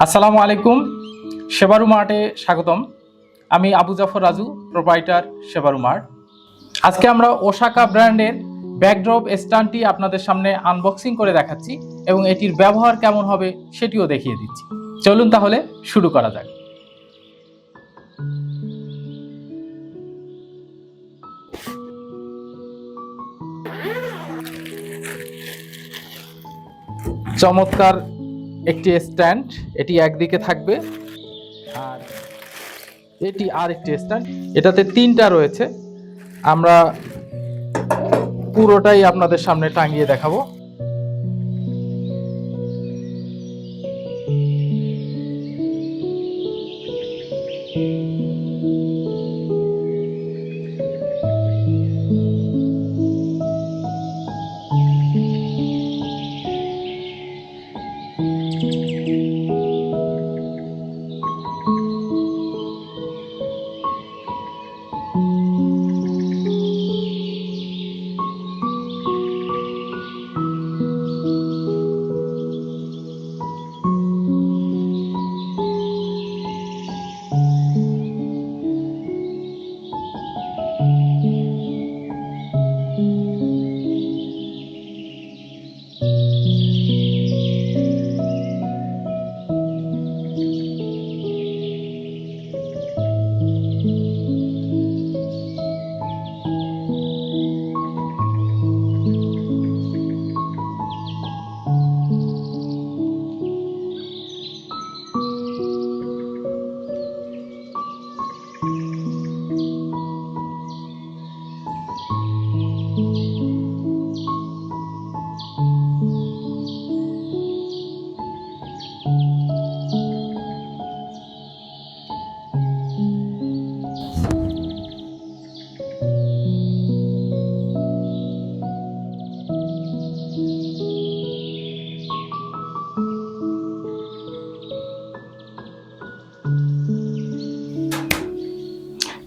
আসসালামু আলাইকুম, শেবারু মার্টে স্বাগতম। আমি আবু জাফর রাজু, প্রোপাইটার শেবারু মার্ট। আজকে আমরা ওসাকা ব্র্যান্ডের ব্যাকড্রপ স্ট্যান্ডটি আপনাদের সামনে আনবক্সিং করে দেখাচ্ছি এবং এটির ব্যবহার কেমন হবে সেটিও দেখিয়ে দিচ্ছি। চলুন তাহলে শুরু করা যাক। চমৎকার একটি স্ট্যান্ড, এটি একদিকে থাকবে আর এটি আর একটি স্ট্যান্ড। এটাতে তিনটা রয়েছে, আমরা পুরোটাই আপনাদের সামনে টাঙিয়ে দেখাবো।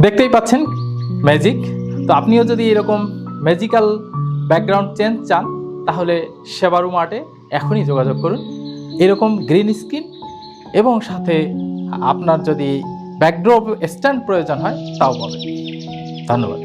দেখতেই পাচ্ছেন ম্যাজিক। তো আপনিও যদি এরকম ম্যাজিক্যাল ব্যাকগ্রাউন্ড চেঞ্জ চান তাহলে শেবারু মার্টে এখনই যোগাযোগ করুন। এরকম গ্রিন স্ক্রিন এবং সাথে আপনার যদি ব্যাকড্রপ স্ট্যান্ড প্রয়োজন হয় তাও পাবেন। ধন্যবাদ।